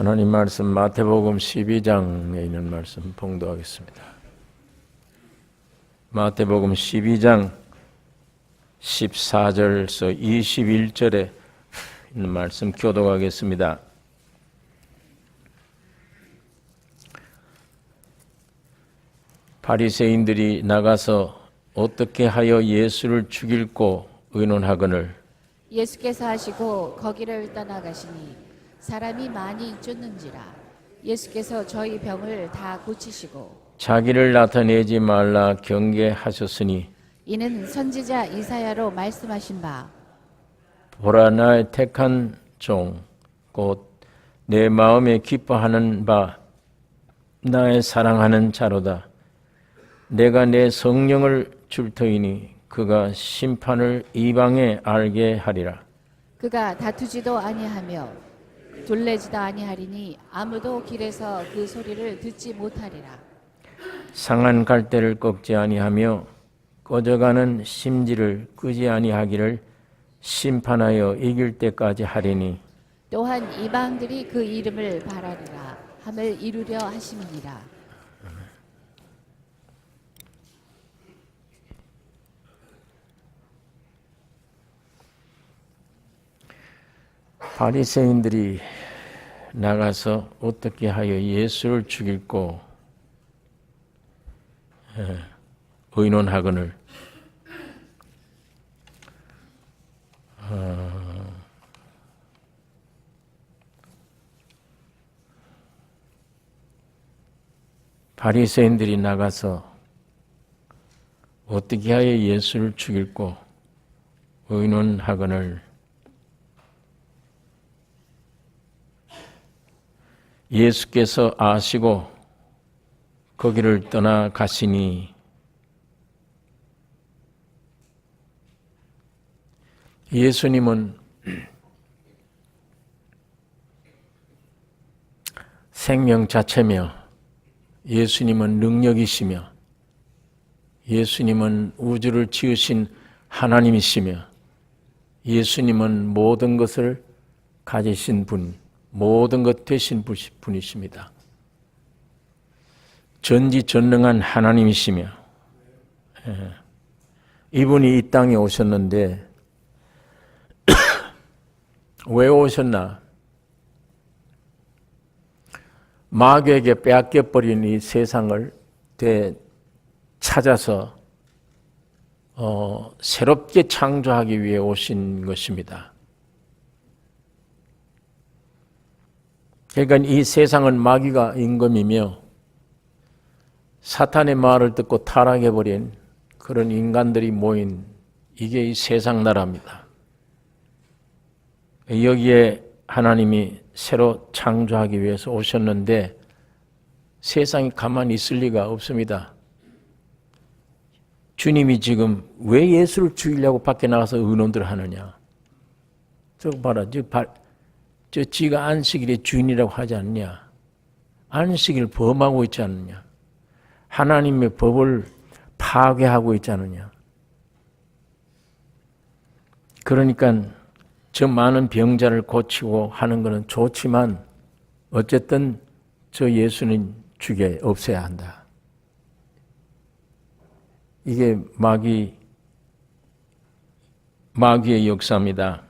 하나님 말씀 마태복음 12장에 있는 말씀 봉독하겠습니다. 마태복음 12장 14절에서 21절에 있는 말씀 교독하겠습니다. 바리새인들이 나가서 어떻게 하여 예수를 죽일고 의논하거늘 예수께서 하시고 거기를 떠나가시니 사람이 많이 쫓는지라. 예수께서 저희 병을 다 고치시고 자기를 나타내지 말라 경계하셨으니 이는 선지자 이사야로 말씀하신 바 보라 나의 택한 종 곧 내 마음에 기뻐하는 바 나의 사랑하는 자로다. 내가 내 성령을 줄 터이니 그가 심판을 이방에 알게 하리라. 그가 다투지도 아니하며 졸래지도 아니하리니 아무도 길에서 그 소리를 듣지 못하리라. 상한 갈대를 꺾지 아니하며 꺼져가는 심지를 끄지 아니하기를 심판하여 이길 때까지 하리니 또한 이방들이 그 이름을 바라리라 함을 이루려 하심이니라. 바리새인들이 나가서 어떻게 하여 예수를 죽일고 의논하거늘 바리새인들이 나가서 어떻게 하여 예수를 죽일고 의논하거늘 예수께서 아시고 거기를 떠나가시니 예수님은 생명 자체며 예수님은 능력이시며 예수님은 우주를 지으신 하나님이시며 예수님은 모든 것을 가지신 분, 모든 것 되신 분이십니다. 전지전능한 하나님이시며 이분이 이 땅에 오셨는데 왜 오셨나? 마귀에게 빼앗겨버린 이 세상을 찾아서 새롭게 창조하기 위해 오신 것입니다. 그러니까 이 세상은 마귀가 임금이며 사탄의 말을 듣고 타락해버린 그런 인간들이 모인 이게 이 세상 나라입니다. 여기에 하나님이 새로 창조하기 위해서 오셨는데 세상이 가만히 있을 리가 없습니다. 주님이 지금 왜 예수를 죽이려고 밖에 나가서 의논들 하느냐. 저거 봐라. 저 지가 안식일의 주인이라고 하지 않느냐. 안식일을 범하고 있지 않느냐. 하나님의 법을 파괴하고 있지 않느냐. 그러니까 저 많은 병자를 고치고 하는 것은 좋지만 어쨌든 저 예수는 없애야 한다. 이게 마귀의 역사입니다.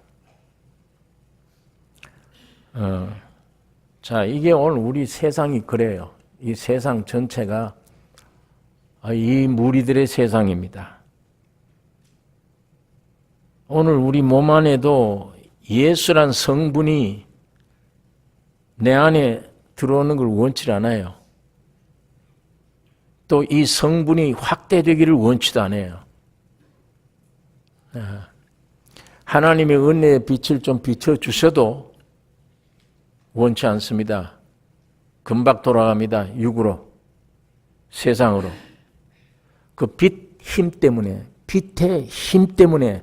자, 이게 오늘 우리 세상이 그래요. 이 세상 전체가 이 무리들의 세상입니다. 오늘 우리 몸 안에도 예수란 성분이 내 안에 들어오는 걸 원치 않아요. 또 이 성분이 확대되기를 원치도 않아요. 하나님의 은혜의 빛을 좀 비춰주셔도 원치 않습니다. 금방 돌아갑니다. 육으로, 세상으로. 그 빛의 힘 때문에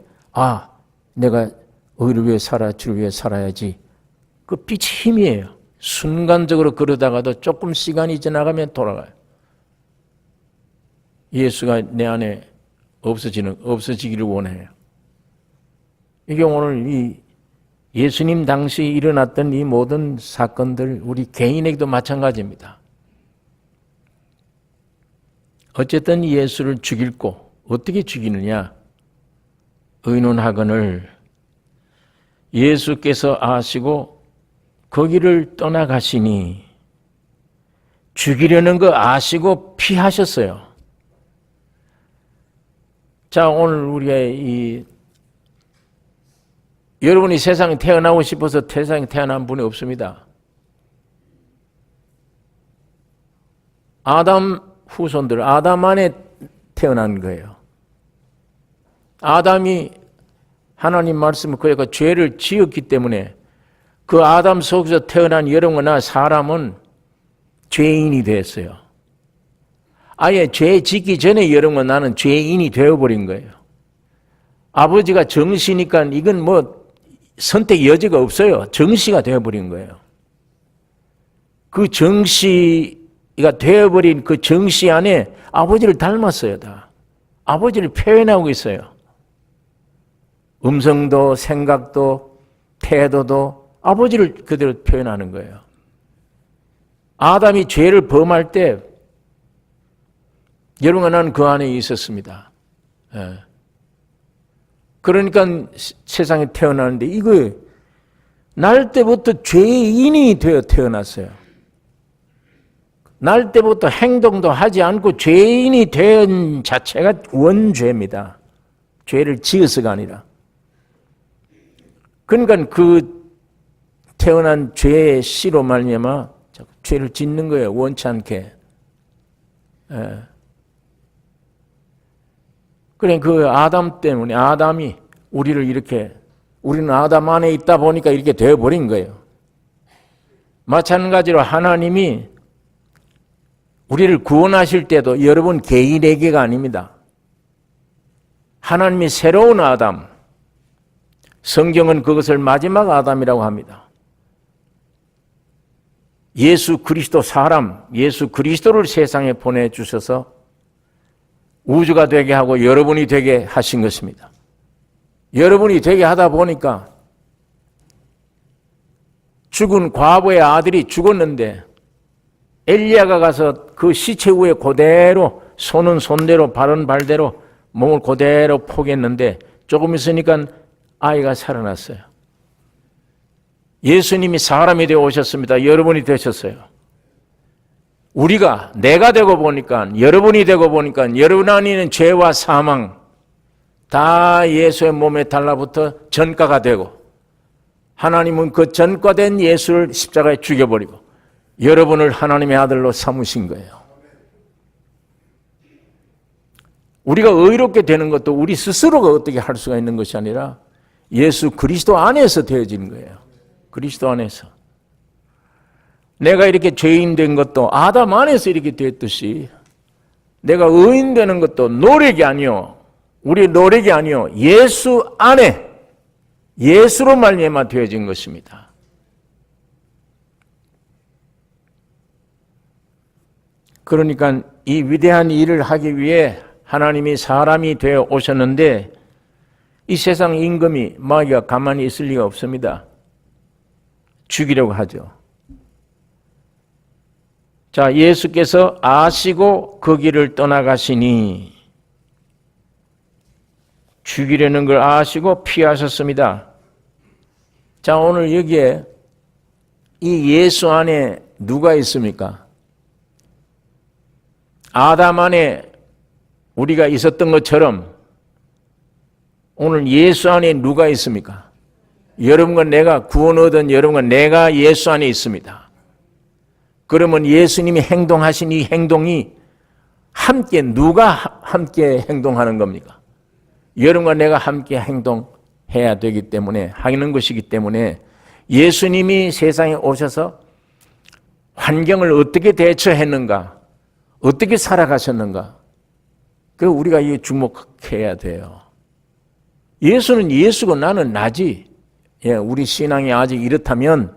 내가 의를 위해 살아, 주를 위해 살아야지. 그 빛이 힘이에요. 순간적으로 그러다가도 조금 시간이 지나가면 돌아가요. 예수가 내 안에 없어지기를 원해요. 이게 오늘 예수님 당시 일어났던 이 모든 사건들 우리 개인에게도 마찬가지입니다. 어쨌든 예수를 죽이고 어떻게 죽이느냐? 의논하거늘 예수께서 아시고 거기를 떠나가시니 죽이려는 거 아시고 피하셨어요. 자, 오늘 우리가 여러분이 세상에 태어나고 싶어서 세상에 태어난 분이 없습니다. 아담 후손들, 아담 안에 태어난 거예요. 아담이 하나님 말씀을 그러니까 죄를 지었기 때문에 그 아담 속에서 태어난 여러분과 사람은 죄인이 됐어요. 아예 죄 짓기 전에 여러분과 나는 죄인이 되어버린 거예요. 아버지가 정시니까 이건 뭐 선택 여지가 없어요. 정시가 되어버린 거예요. 그 정시가 되어버린 그 정시 안에 아버지를 닮았어요. 다. 아버지를 표현하고 있어요. 음성도 생각도 태도도 아버지를 그대로 표현하는 거예요. 아담이 죄를 범할 때 여러분과 나는 그 안에 있었습니다. 예. 그러니까 세상에 태어나는데 이거 날 때부터 죄인이 되어 태어났어요. 날 때부터 행동도 하지 않고 죄인이 된 자체가 원죄입니다. 죄를 지어서가 아니라. 그러니까 그 태어난 죄의 씨로 말미암아 죄를 짓는 거예요. 원치 않게. 예. 그래 그 아담 때문에 아담이 우리를 이렇게 우리는 아담 안에 있다 보니까 이렇게 되어버린 거예요. 마찬가지로 하나님이 우리를 구원하실 때도 여러분 개인에게가 아닙니다. 하나님이 새로운 아담, 성경은 그것을 마지막 아담이라고 합니다. 예수 그리스도 사람, 예수 그리스도를 세상에 보내주셔서 우주가 되게 하고 여러분이 되게 하신 것입니다. 여러분이 되게 하다 보니까 죽은 과부의 아들이 죽었는데 엘리야가 가서 그 시체 위에 그대로 손은 손대로 발은 발대로 몸을 그대로 포개했는데 조금 있으니까 아이가 살아났어요. 예수님이 사람이 되어 오셨습니다. 여러분이 되셨어요. 우리가 내가 되고 보니까 여러분이 되고 보니까 여러분 안에 있는 죄와 사망 다 예수의 몸에 달라붙어 전가가 되고 하나님은 그 전가된 예수를 십자가에 죽여버리고 여러분을 하나님의 아들로 삼으신 거예요. 우리가 의롭게 되는 것도 우리 스스로가 어떻게 할 수가 있는 것이 아니라 예수 그리스도 안에서 되어지는 거예요. 그리스도 안에서. 내가 이렇게 죄인 된 것도 아담 안에서 이렇게 됐듯이 내가 의인 되는 것도 노력이 아니요. 우리 노력이 아니요. 예수 안에 예수로 말미암아 되어진 것입니다. 그러니까 이 위대한 일을 하기 위해 하나님이 사람이 되어 오셨는데 이 세상 임금이 마귀가 가만히 있을 리가 없습니다. 죽이려고 하죠. 자, 예수께서 아시고 그 길을 떠나가시니 죽이려는 걸 아시고 피하셨습니다. 자, 오늘 여기에 이 예수 안에 누가 있습니까? 아담 안에 우리가 있었던 것처럼 오늘 예수 안에 누가 있습니까? 여러분과 내가 구원 얻은 여러분과 내가 예수 안에 있습니다. 그러면 예수님이 행동하신 이 행동이 함께 누가 함께 행동하는 겁니까? 여러분과 내가 함께 행동해야 되기 때문에 하는 것이기 때문에 예수님이 세상에 오셔서 환경을 어떻게 대처했는가, 어떻게 살아가셨는가, 그 우리가 이 주목해야 돼요. 예수는 예수고 나는 나지. 예, 우리 신앙이 아직 이렇다면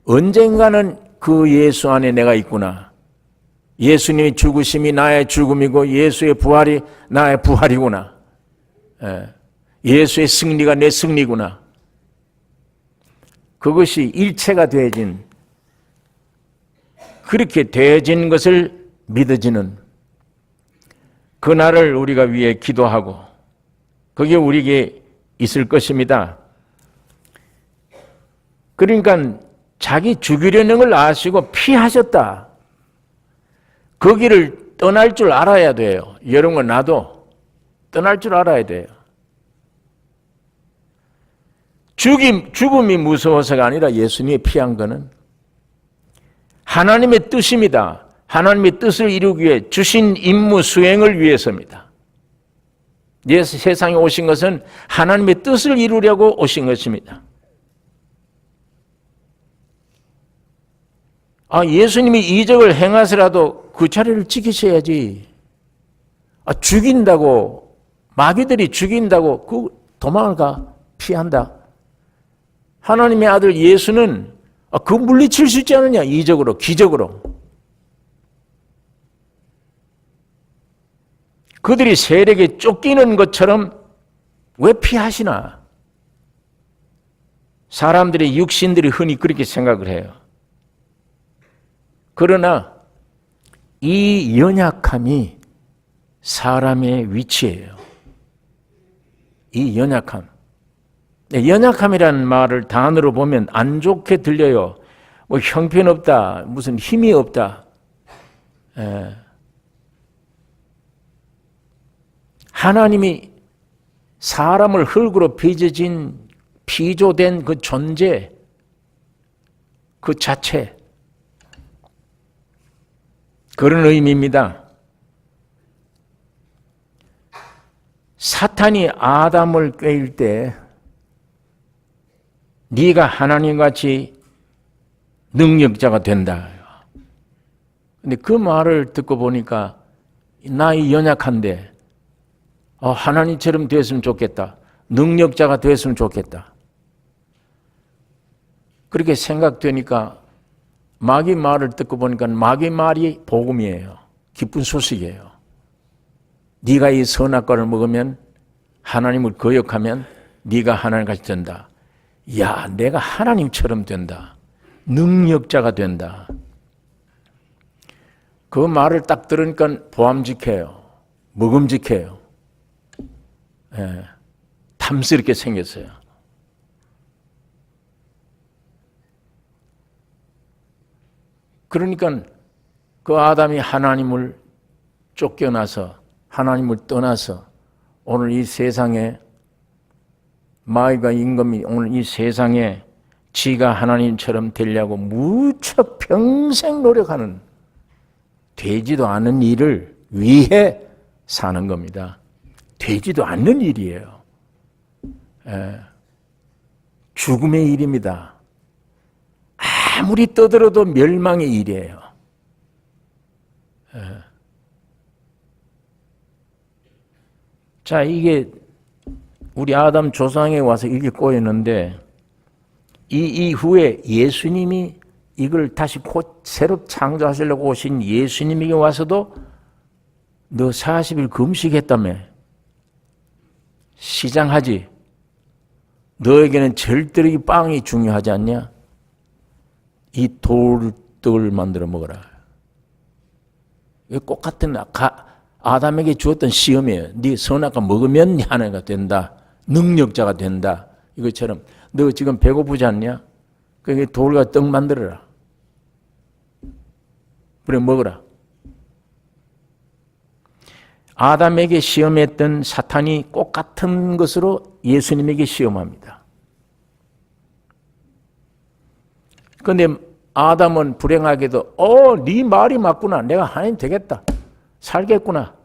언젠가는 그 예수 안에 내가 있구나. 예수님의 죽으심이 나의 죽음이고 예수의 부활이 나의 부활이구나. 예, 예수의 승리가 내 승리구나. 그것이 일체가 되어진, 그렇게 되어진 것을 믿어지는 그날을 우리가 위해 기도하고 그게 우리에게 있을 것입니다. 그러니까 자기 죽이려는 걸 아시고 피하셨다. 그 길을 떠날 줄 알아야 돼요. 여러분, 나도 떠날 줄 알아야 돼요. 죽음이 무서워서가 아니라 예수님이 피한 거는 하나님의 뜻입니다. 하나님의 뜻을 이루기 위해 주신 임무 수행을 위해서입니다. 예수 세상에 오신 것은 하나님의 뜻을 이루려고 오신 것입니다. 예수님이 이적을 행하서라도 그 자리를 지키셔야지. 죽인다고, 마귀들이 죽인다고 그 도망을 가, 피한다. 하나님의 아들 예수는 그 물리칠 수 있지 않느냐, 이적으로, 기적으로. 그들이 세력에 쫓기는 것처럼 왜 피하시나? 사람들의 육신들이 흔히 그렇게 생각을 해요. 그러나 이 연약함이 사람의 위치예요. 이 연약함. 연약함이라는 말을 단어로 보면 안 좋게 들려요. 뭐 형편없다, 무슨 힘이 없다. 하나님이 사람을 흙으로 빚어진 피조된 그 존재, 그 자체, 그런 의미입니다. 사탄이 아담을 꾀일 때 네가 하나님같이 능력자가 된다. 근데 그 말을 듣고 보니까 나이 연약한데 하나님처럼 됐으면 좋겠다. 능력자가 됐으면 좋겠다. 그렇게 생각되니까 마귀 말을 듣고 보니까 마귀 말이 복음이에요. 기쁜 소식이에요. 네가 이 선악과를 먹으면 하나님을 거역하면 네가 하나님같이 된다. 야, 내가 하나님처럼 된다. 능력자가 된다. 그 말을 딱 들으니까 보암직해요. 먹음직해요. 탐스럽게 생겼어요. 그러니까 그 아담이 하나님을 쫓겨나서 하나님을 떠나서 오늘 이 세상에 마귀가 임금이 오늘 이 세상에 지가 하나님처럼 되려고 무척 평생 노력하는 되지도 않은 일을 위해 사는 겁니다. 되지도 않는 일이에요. 죽음의 일입니다. 아무리 떠들어도 멸망의 일이에요. 자, 이게 우리 아담 조상에 와서 이게 꼬였는데 이 이후에 예수님이 이걸 다시 곧 새로 창조하시려고 오신 예수님에게 와서도 너 40일 금식했다며. 시장하지. 너에게는 절대로 이 빵이 중요하지 않냐? 이 돌떡을 만들어 먹어라. 이게 꼭 같은 아담에게 주었던 시험이에요. 네 선악과 먹으면 하나가 된다. 능력자가 된다. 이것처럼 너 지금 배고프지 않냐? 그러니까 돌과 떡 만들어라. 그래 먹어라. 아담에게 시험했던 사탄이 꼭 같은 것으로 예수님에게 시험합니다. 그런데 아담은 불행하게도 네 말이 맞구나. 내가 하나님 되겠다. 살겠구나.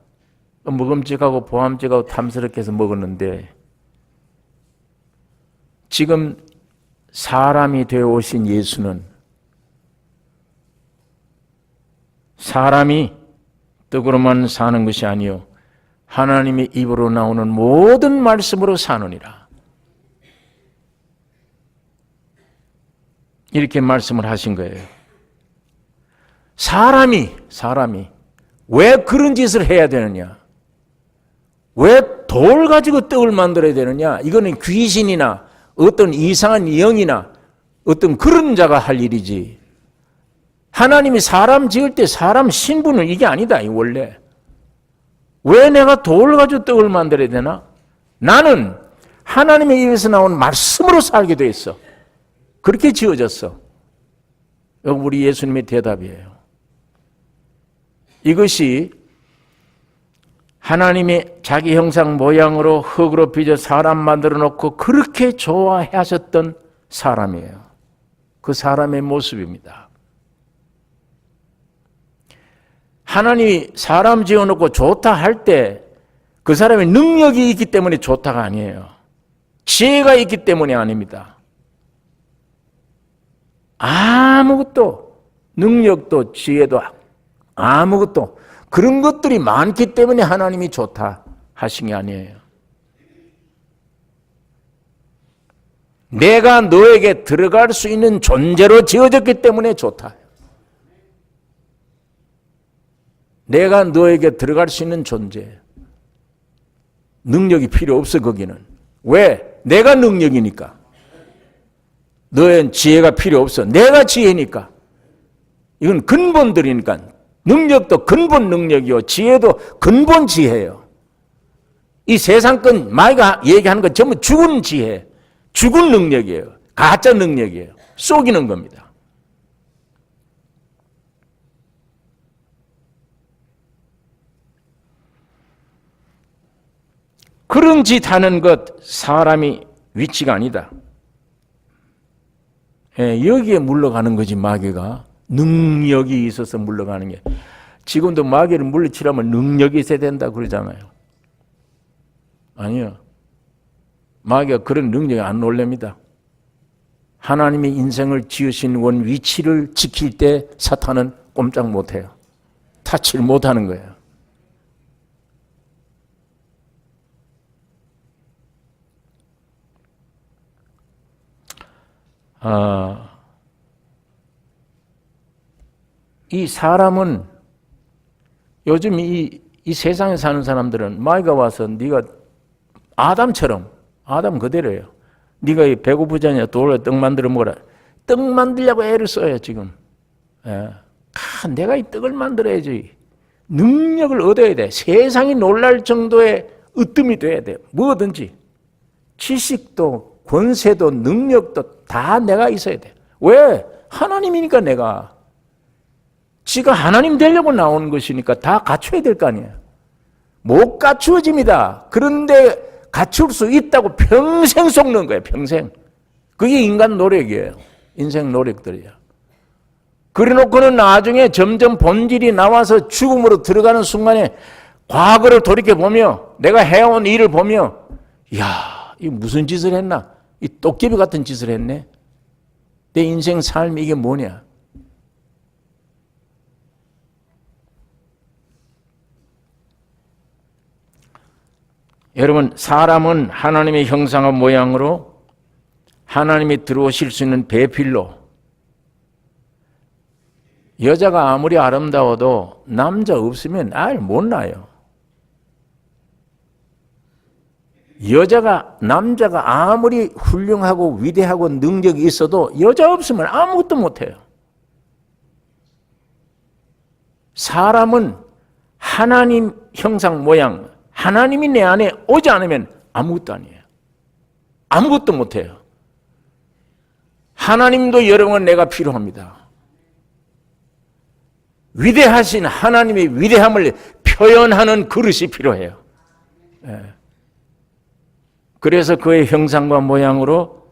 먹음직하고 보암직하고 탐스럽게 해서 먹었는데 지금 사람이 되어 오신 예수는 사람이 떡으로만 사는 것이 아니요 하나님의 입으로 나오는 모든 말씀으로 사느니라. 이렇게 말씀을 하신 거예요. 사람이 왜 그런 짓을 해야 되느냐? 왜 돌 가지고 떡을 만들어야 되느냐? 이거는 귀신이나 어떤 이상한 영이나 어떤 그런 자가 할 일이지. 하나님이 사람 지을 때 사람 신분은 이게 아니다, 원래. 왜 내가 돌을 가지고 떡을 만들어야 되나? 나는 하나님의 입에서 나온 말씀으로 살게 돼 있어. 그렇게 지어졌어. 이거 우리 예수님의 대답이에요. 이것이 하나님이 자기 형상 모양으로 흙으로 빚어 사람 만들어 놓고 그렇게 좋아하셨던 사람이에요. 그 사람의 모습입니다. 하나님이 사람 지어놓고 좋다 할 때 그 사람의 능력이 있기 때문에 좋다가 아니에요. 지혜가 있기 때문이 아닙니다. 아무것도, 능력도 지혜도 아무것도, 그런 것들이 많기 때문에 하나님이 좋다 하신 게 아니에요. 내가 너에게 들어갈 수 있는 존재로 지어졌기 때문에 좋다. 내가 너에게 들어갈 수 있는 존재. 능력이 필요 없어, 거기는. 왜? 내가 능력이니까. 너의 지혜가 필요 없어. 내가 지혜니까. 이건 근본들이니까. 능력도 근본 능력이요. 지혜도 근본 지혜예요. 이 세상권 마이가 얘기하는 건 전부 죽은 지혜, 죽은 능력이에요. 가짜 능력이에요. 속이는 겁니다. 그런 짓 하는 것 사람이 위치가 아니다. 여기에 물러가는 거지, 마귀가. 능력이 있어서 물러가는 게. 지금도 마귀를 물리치려면 능력이 있어야 된다 그러잖아요. 아니요. 마귀가 그런 능력이 안 놀랍니다. 하나님의 인생을 지으신 원 위치를 지킬 때 사탄은 꼼짝 못해요. 타치를 못하는 거예요. 이 사람은 요즘 이 세상에 사는 사람들은 마귀가 와서 네가 아담처럼, 아담 그대로예요. 네가 배고프잖냐, 돌로 떡 만들어 먹어라. 떡 만들려고 애를 써요 지금. 내가 이 떡을 만들어야지. 능력을 얻어야 돼. 세상이 놀랄 정도의 으뜸이 돼야 돼. 뭐든지. 지식도 권세도 능력도 다 내가 있어야 돼. 왜? 하나님이니까 내가. 지가 하나님 되려고 나오는 것이니까 다 갖춰야 될 거 아니에요. 못 갖추어집니다. 그런데 갖출 수 있다고 평생 속는 거예요. 평생. 그게 인간 노력이에요. 인생 노력들이야. 그래놓고는 나중에 점점 본질이 나와서 죽음으로 들어가는 순간에 과거를 돌이켜보며 내가 해온 일을 보며 이야, 이 무슨 짓을 했나? 이 도깨비 같은 짓을 했네. 내 인생 삶이 이게 뭐냐? 여러분, 사람은 하나님의 형상과 모양으로 하나님이 들어오실 수 있는 배필로, 여자가 아무리 아름다워도 남자 없으면 알 못 나요. 남자가 아무리 훌륭하고 위대하고 능력이 있어도 여자 없으면 아무것도 못해요. 사람은 하나님 형상 모양, 하나님이 내 안에 오지 않으면 아무것도 아니에요. 아무것도 못해요. 하나님도 여러분 내가 필요합니다. 위대하신 하나님의 위대함을 표현하는 그릇이 필요해요. 그래서 그의 형상과 모양으로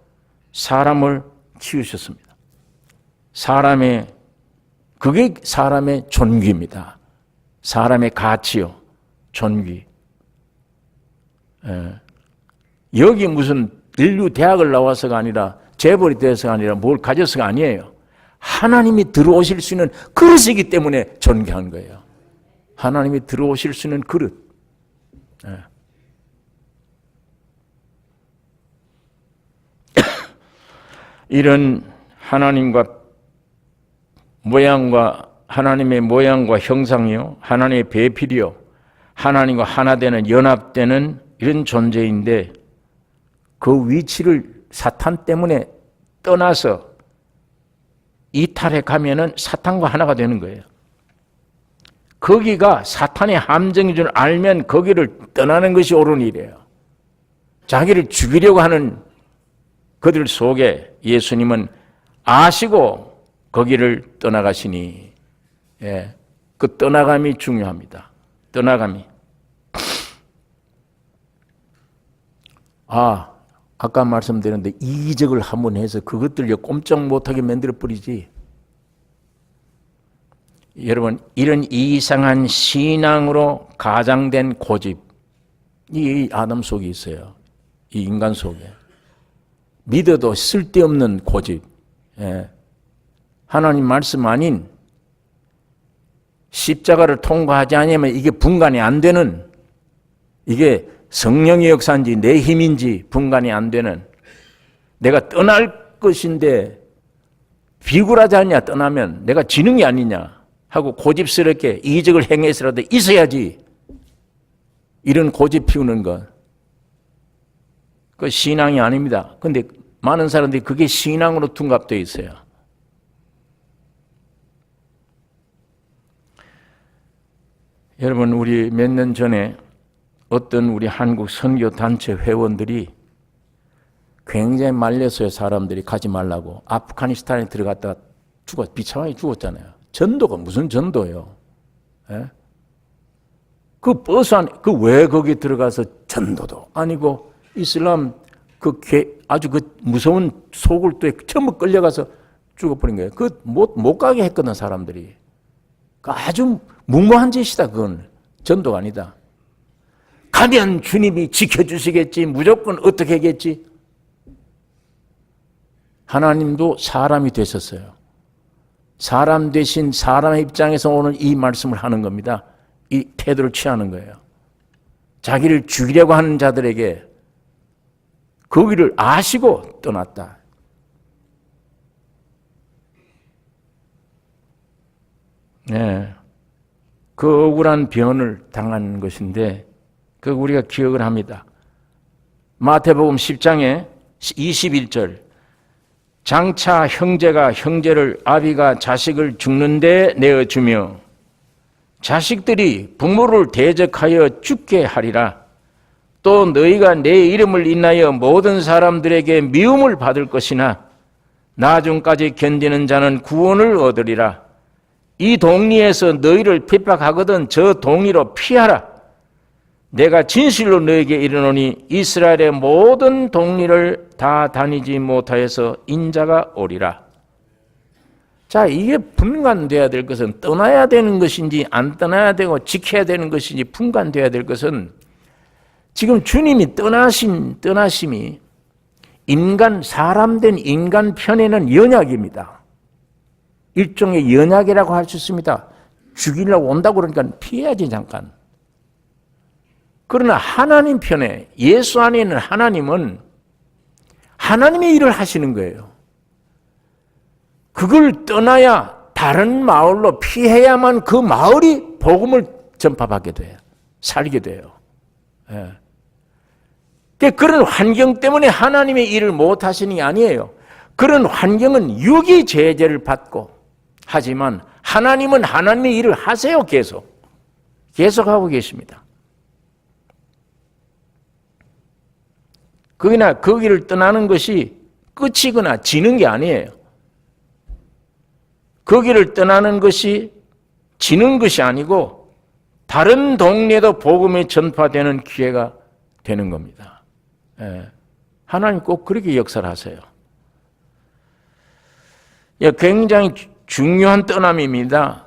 사람을 지으셨습니다. 그게 사람의 존귀입니다. 사람의 가치요, 존귀. 여기 무슨 인류 대학을 나와서가 아니라 재벌이 돼서가 아니라 뭘 가져서가 아니에요. 하나님이 들어오실 수 있는 그릇이기 때문에 존귀한 거예요. 하나님이 들어오실 수 있는 그릇. 이런 하나님의 모양과 형상이요, 하나님의 배필이요, 하나님과 하나 되는, 연합되는 이런 존재인데 그 위치를 사탄 때문에 떠나서 이탈해 가면은 사탄과 하나가 되는 거예요. 거기가 사탄의 함정인 줄 알면 거기를 떠나는 것이 옳은 일이에요. 자기를 죽이려고 하는 그들 속에 예수님은 아시고 거기를 떠나가시니, 예, 그 떠나감이 중요합니다. 떠나감이. 아까 말씀드렸는데 이적을 한번 해서 그것들을 꼼짝 못하게 만들어 버리지. 여러분, 이런 이상한 신앙으로 가장된 고집, 이 아담 속에 있어요. 이 인간 속에. 믿어도 쓸데없는 고집. 예. 하나님 말씀 아닌 십자가를 통과하지 않으면 이게 분간이 안 되는, 이게 성령의 역사인지 내 힘인지 분간이 안 되는, 내가 떠날 것인데 비굴하지 않냐, 떠나면 내가 지능이 아니냐 하고 고집스럽게 이적을 행해서라도 있어야지, 이런 고집 피우는 것, 그 신앙이 아닙니다. 근데 많은 사람들이 그게 신앙으로 둔갑되어 있어요. 여러분, 우리 몇 년 전에 어떤 우리 한국 선교 단체 회원들이 굉장히 말렸어요. 사람들이 가지 말라고. 아프가니스탄에 들어갔다가 비참하게 죽었잖아요. 전도가 무슨 전도예요? 예? 그 버스 안에, 왜 거기 들어가서 전도도 아니고 이슬람 아주 무서운 소굴도에 전부 끌려가서 죽어버린 거예요. 못 가게 했거든, 사람들이. 아주 무모한 짓이다, 그건. 전도가 아니다. 가면 주님이 지켜주시겠지, 무조건 어떻게 하겠지. 하나님도 사람이 되셨어요. 사람 대신 사람의 입장에서 오늘 이 말씀을 하는 겁니다. 이 태도를 취하는 거예요. 자기를 죽이려고 하는 자들에게 거기를 아시고 떠났다. 네. 그 억울한 변을 당한 것인데, 그 우리가 기억을 합니다. 마태복음 10장에 21절, 장차 형제가 형제를, 아비가 자식을 죽는데 내어주며 자식들이 부모를 대적하여 죽게 하리라. 또 너희가 내 이름을 인하여 모든 사람들에게 미움을 받을 것이나 나중까지 견디는 자는 구원을 얻으리라. 이 동리에서 너희를 핍박하거든 저 동리로 피하라. 내가 진실로 너에게 이르노니 이스라엘의 모든 동리를 다 다니지 못하여서 인자가 오리라. 자, 이게 분간돼야 될 것은, 떠나야 되는 것인지 안 떠나야 되고 지켜야 되는 것인지 분간돼야 될 것은, 지금 주님이 떠나심이 사람된 인간 편에는 연약입니다. 일종의 연약이라고 할 수 있습니다. 죽이려고 온다고 그러니까 피해야지, 잠깐. 그러나 하나님 편에, 예수 안에 있는 하나님은 하나님의 일을 하시는 거예요. 그걸 떠나야 다른 마을로 피해야만 그 마을이 복음을 전파받게 돼요. 살게 돼요. 예. 그런 환경 때문에 하나님의 일을 못 하시는 게 아니에요. 그런 환경은 육이 제재를 받고, 하지만 하나님은 하나님의 일을 하세요. 계속 하고 계십니다. 거기를 떠나는 것이 끝이거나 지는 게 아니에요. 거기를 떠나는 것이 지는 것이 아니고 다른 동네도 복음이 전파되는 기회가 되는 겁니다. 예. 하나님 꼭 그렇게 역사를 하세요. 굉장히 중요한 떠남입니다.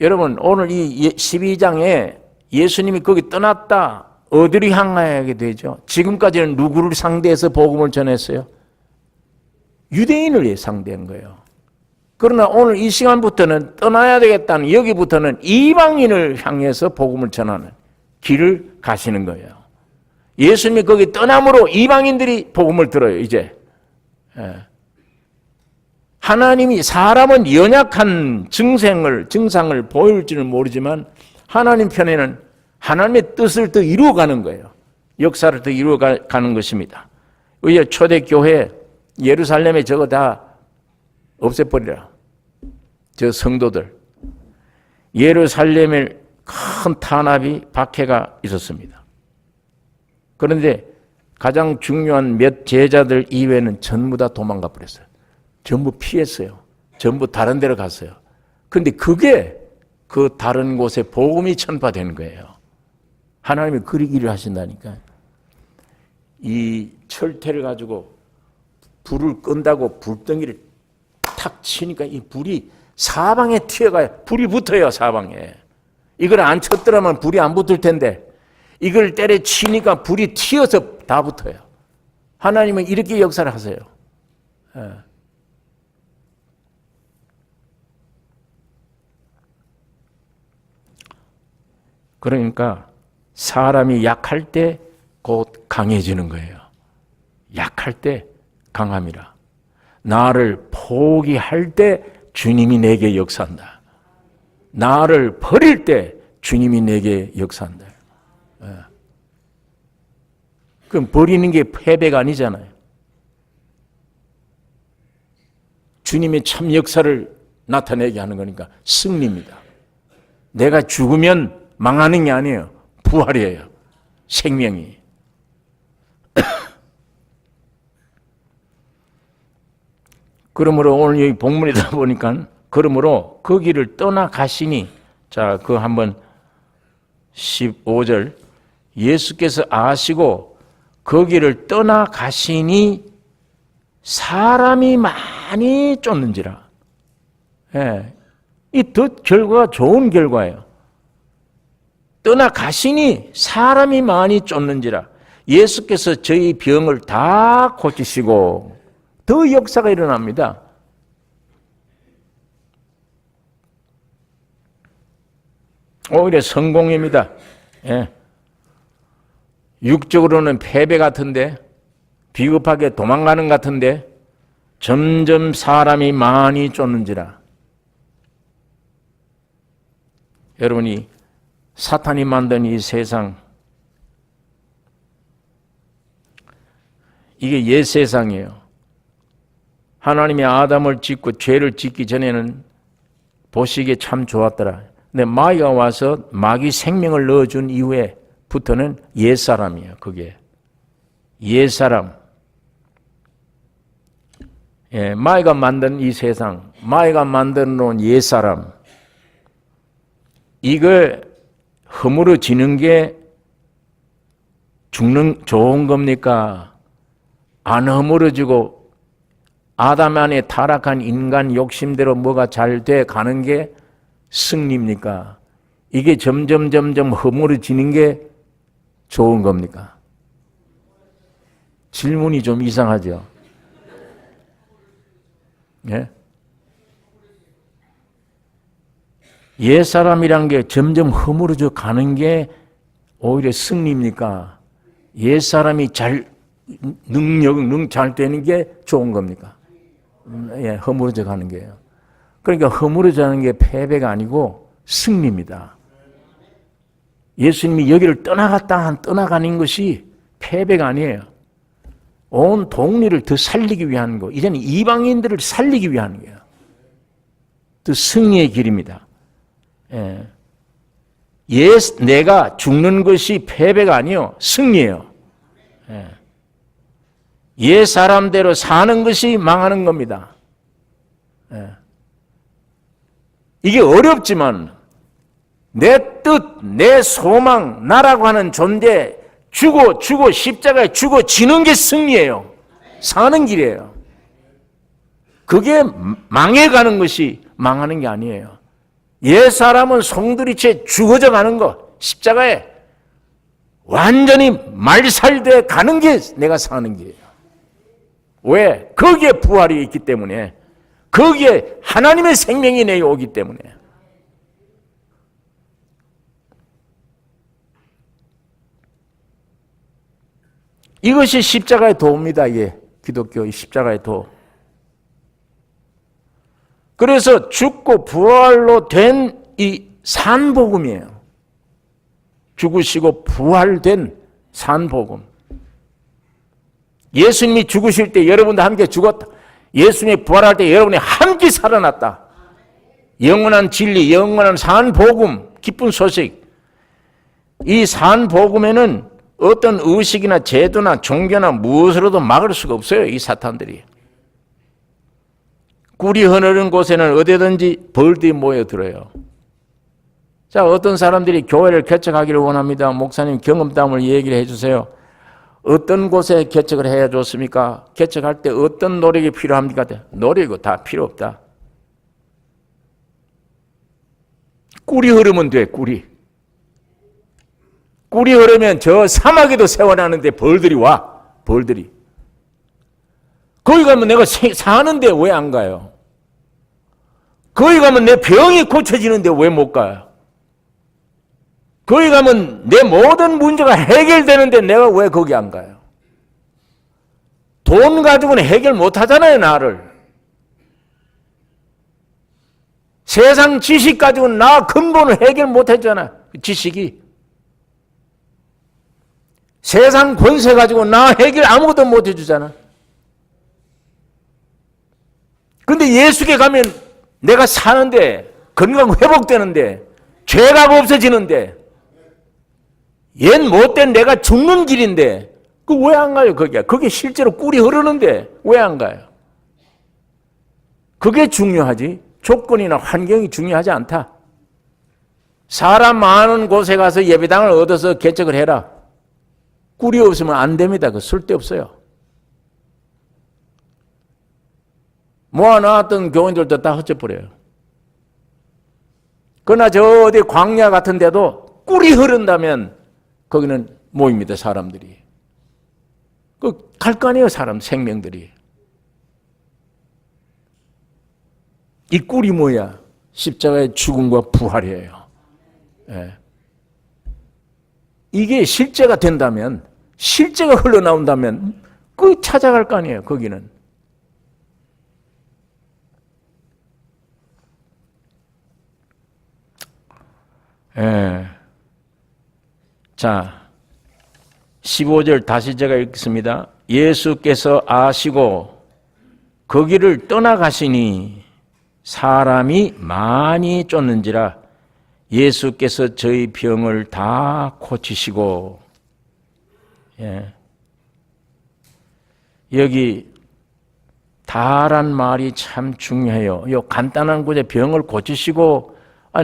여러분, 오늘 이 12장에 예수님이 거기 떠났다, 어디로 향하게 되죠? 지금까지는 누구를 상대해서 복음을 전했어요? 유대인을 상대한 거예요. 그러나 오늘 이 시간부터는 떠나야 되겠다는, 여기부터는 이방인을 향해서 복음을 전하는 길을 가시는 거예요. 예수님이 거기 떠남으로 이방인들이 복음을 들어요, 이제. 하나님이, 사람은 연약한 증상을 보일지는 모르지만 하나님 편에는 하나님의 뜻을 더 이루어가는 거예요. 역사를 더 이루어가는 것입니다. 초대교회 예루살렘에 저거 다 없애버리라. 저 성도들, 예루살렘에 큰 탄압이 박해가 있었습니다. 그런데 가장 중요한 몇 제자들 이외에는 전부 다 도망가 버렸어요. 전부 피했어요. 전부 다른 데로 갔어요. 그런데 그게 그 다른 곳에 복음이 전파되는 거예요. 하나님이 그리기를 하신다니까. 이 철퇴를 가지고 불을 끈다고 불덩이를 탁 치니까 이 불이 사방에 튀어가요. 불이 붙어요, 사방에. 이걸 안 쳤더라면 불이 안 붙을 텐데 이걸 때려치니까 불이 튀어서 다 붙어요. 하나님은 이렇게 역사를 하세요. 예. 그러니까 사람이 약할 때 곧 강해지는 거예요. 약할 때 강함이라. 나를 포기할 때 주님이 내게 역사한다. 나를 버릴 때 주님이 내게 역사한다. 예. 그럼 버리는 게 패배가 아니잖아요. 주님의 참 역사를 나타내게 하는 거니까 승리입니다. 내가 죽으면 망하는 게 아니에요. 부활이에요. 생명이. 그러므로 오늘 여기 본문에다 보니까 그러므로 그 길을 떠나가시니, 자, 그 한번 15절, 예수께서 아시고 그 길을 떠나가시니 사람이 많이 쫓는지라. 예, 이 더 결과가 좋은 결과예요. 떠나가시니 사람이 많이 쫓는지라. 예수께서 저희 병을 다 고치시고 더 역사가 일어납니다. 오히려 성공입니다. 예. 육적으로는 패배 같은데, 비겁하게 도망가는 같은데 점점 사람이 많이 쫓는지라. 여러분이 사탄이 만든 이 세상, 이게 옛 세상이에요. 하나님이 아담을 짓고 죄를 짓기 전에는 보시기에 참 좋았더라. 근데 마귀가 와서 마귀 생명을 넣어준 이후에부터는 옛사람이에요. 그게 옛사람. 예, 마귀가 만든 이 세상, 마귀가 만들어 놓은 옛사람, 이걸 허물어지는 게 좋은 겁니까? 안 허물어지고 아담 안에 타락한 인간 욕심대로 뭐가 잘 돼 가는 게 승리입니까? 이게 점점 허물어지는 게 좋은 겁니까? 질문이 좀 이상하죠? 예? 옛사람이란 게 점점 허물어져 가는 게 오히려 승리입니까? 옛사람이 잘 되는 게 좋은 겁니까? 예, 허물어져 가는 게요. 그러니까 허물어져 가는 게 패배가 아니고 승리입니다. 예수님이 여기를 떠나가는 것이 패배가 아니에요. 온 동리를 더 살리기 위한 거, 이제는 이방인들을 살리기 위한 거예요. 또 승리의 길입니다. 예. 내가 죽는 것이 패배가 아니요 승리예요. 예. 옛 사람대로 사는 것이 망하는 겁니다. 예. 이게 어렵지만 내 뜻, 내 소망, 나라고 하는 존재, 죽어 십자가에 죽어지는 게 승리예요. 사는 길이에요. 그게 망해가는 것이 망하는 게 아니에요. 옛 사람은 송두리째 죽어져 가는 거, 십자가에 완전히 말살돼 가는 게 내가 사는 길이에요. 왜? 거기에 부활이 있기 때문에, 거기에 하나님의 생명이 내게 오기 때문에. 이것이 십자가의 도입니다. 이게 기독교의 십자가의 도. 그래서 죽고 부활로 된 이 산복음이에요. 죽으시고 부활된 산복음. 예수님이 죽으실 때 여러분도 함께 죽었다. 예수님이 부활할 때 여러분이 함께 살아났다. 영원한 진리, 영원한 산 복음, 기쁜 소식. 이 산 복음에는 어떤 의식이나 제도나 종교나 무엇으로도 막을 수가 없어요. 이 사탄들이. 꿀이 흐르는 곳에는 어디든지 벌들이 모여들어요. 자, 어떤 사람들이 교회를 개척하기를 원합니다. 목사님 경험담을 얘기를 해주세요. 어떤 곳에 개척을 해야 좋습니까? 개척할 때 어떤 노력이 필요합니까? 노력이 다 필요 없다. 꿀이 흐르면 돼, 꿀이. 꿀이 흐르면 저 사막에도 세워나는데 벌들이 와, 벌들이. 거기 가면 내가 사는데 왜 안 가요? 거기 가면 내 병이 고쳐지는데 왜 못 가요? 거기 가면 내 모든 문제가 해결되는데 내가 왜 거기 안 가요? 돈 가지고는 해결 못 하잖아요, 나를. 세상 지식 가지고는 나 근본을 해결 못 했잖아, 지식이. 세상 권세 가지고 나 해결 아무것도 못 해주잖아. 근데 예수께 가면 내가 사는데, 건강 회복되는데, 죄가 없어지는데, 옛 못된 내가 죽는 길인데, 그 왜 안 가요, 거기야? 그게 실제로 꿀이 흐르는데, 왜 안 가요? 그게 중요하지. 조건이나 환경이 중요하지 않다. 사람 많은 곳에 가서 예배당을 얻어서 개척을 해라. 꿀이 없으면 안 됩니다. 그 쓸데없어요. 모아놨던 교인들도 다 헛져버려요. 그러나 저 어디 광야 같은 데도 꿀이 흐른다면 거기는 모입니다, 사람들이. 그 갈 거 아니에요, 사람 생명들이. 이 꿀이 뭐야? 십자가의 죽음과 부활이에요. 예. 이게 실제가 된다면, 실제가 흘러나온다면 그 찾아갈 거 아니에요, 거기는. 예. 자, 15절 다시 제가 읽겠습니다. 예수께서 아시고 거기를 떠나가시니 사람이 많이 쫓는지라 예수께서 저희 병을 다 고치시고. 예. 여기 다란 말이 참 중요해요. 요 간단한 곳에 병을 고치시고,